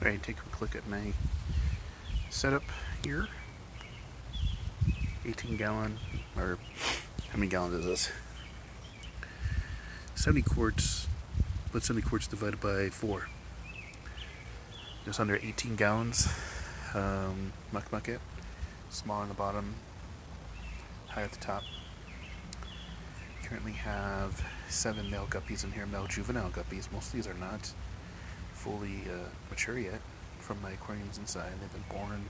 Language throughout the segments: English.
Alright, take a quick look at my setup here. 18 gallon, or how many gallons is this? 70 quarts. What's 70 quarts divided by 4? Just under 18 gallons. Muck bucket. Small on the bottom, high at the top. Currently have 7 male guppies in here, male juvenile guppies. Most of these are not fully mature yet from my aquariums inside. They've been born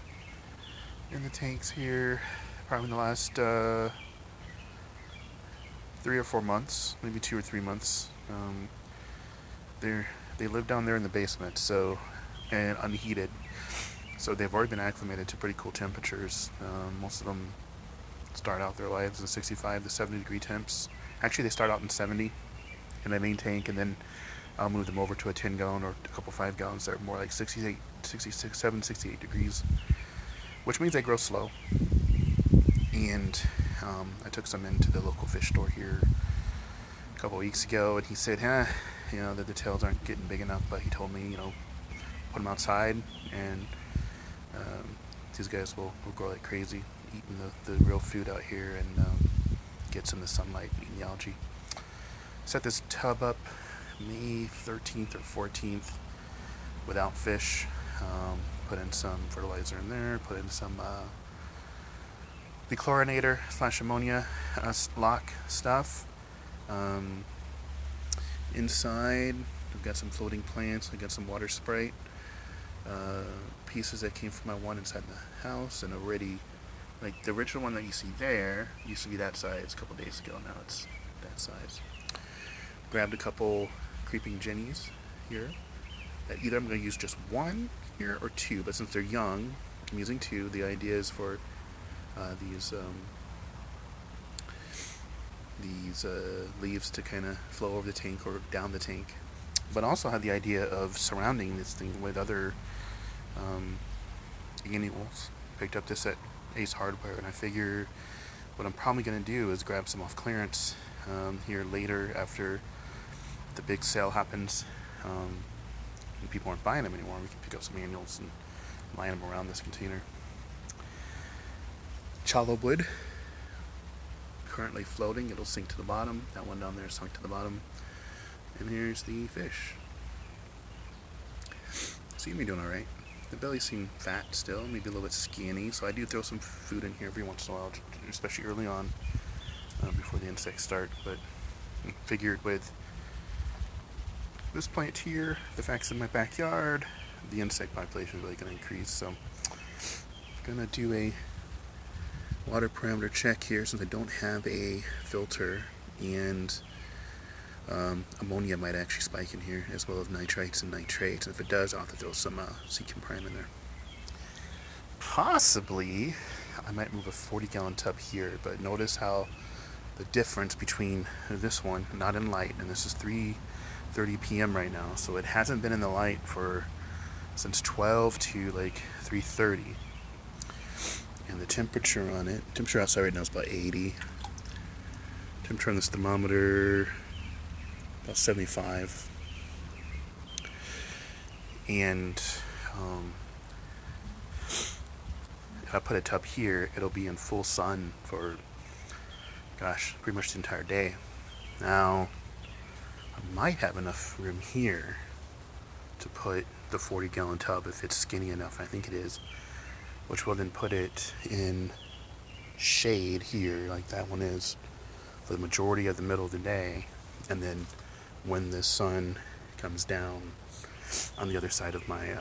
in the tanks here probably in the last 3 or 4 months, maybe 2 or 3 months. They live down there in the basement, so, and unheated, so they've already been acclimated to pretty cool temperatures. Most of them start out their lives in 65 to 70 degree temps. Actually, they start out in 70 in my main tank, and then I'll move them over to a 10 gallon or a couple 5 gallons that are more like 68, 66, 68 degrees, which means they grow slow. And I took some into the local fish store here a couple weeks ago, and he said, that the tails aren't getting big enough, but he told me, put them outside, and these guys will grow like crazy, eating the real food out here, and get some of the sunlight, eating the algae. Set this tub up May 13th or 14th without fish. Put in some fertilizer in there, put in some dechlorinator / ammonia lock stuff. Inside I've got some floating plants, I got some water Sprite, pieces that came from my one inside the house, and already, like the original one that you see there used to be that size a couple days ago, now it's that size. Grabbed a couple creeping jennies here that either I'm going to use just one here or 2, but since they're young, I'm using 2. The idea is for these leaves to kind of flow over the tank or down the tank, but also had the idea of surrounding this thing with other annuals. Picked up this at Ace Hardware, and I figure what I'm probably going to do is grab some off clearance here later after the big sale happens, and people aren't buying them anymore. We can pick up some annuals and line them around this container. Challow wood, currently floating. It'll sink to the bottom. That one down there sunk to the bottom. And here's the fish. Seem to be doing alright. The bellies seem fat still, maybe a little bit skinny, so I do throw some food in here every once in a while, especially early on, before the insects start. But I figured with this plant here, the fact it's in my backyard, the insect population is really going to increase. So I'm going to do a water parameter check here since I don't have a filter, and ammonia might actually spike in here, as well as nitrites and nitrates. And if it does, I'll have to throw some CQ prime in there. Possibly I might move a 40 gallon tub here, but notice how the difference between this one, not in light, and this is 3:30 p.m. right now, so it hasn't been in the light since 12 to like 3:30. And the temperature on it, temperature outside right now is about 80. Temperature on this thermometer, about 75. And if I put a tub here, it'll be in full sun for, pretty much the entire day. Now, I might have enough room here to put the 40 gallon tub if it's skinny enough. I think it is, which will then put it in shade here, like that one is, for the majority of the middle of the day. And then when the sun comes down on the other side of my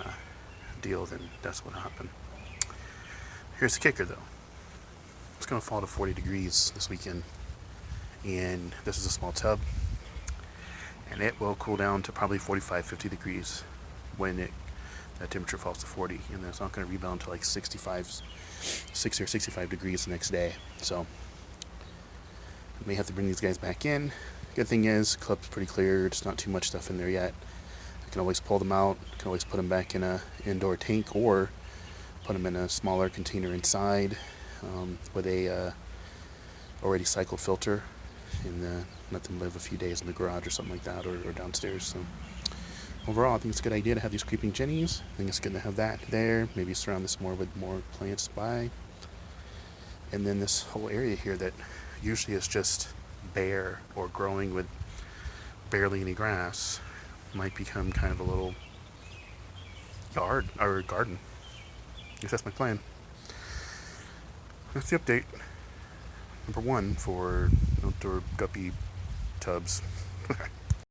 deal, then that's what will happen. Here's the kicker though. It's going to fall to 40 degrees this weekend, and this is a small tub, and it will cool down to probably 45, 50 degrees when that temperature falls to 40, and it's not going to rebound to like 60 or 65 degrees the next day. So I may have to bring these guys back in. Good thing is, the club's pretty clear. There's not too much stuff in there yet. I can always pull them out. I can always put them back in a indoor tank, or put them in a smaller container inside with a already cycled filter, and let them live a few days in the garage or something like that, or downstairs. So overall, I think it's a good idea to have these creeping jennies. I think it's good to have that there. Maybe surround this more with more plants by. And then this whole area here that usually is just bare or growing with barely any grass might become kind of a little yard or garden. I guess that's my plan. That's the update. Number 1 for outdoor guppy tubs.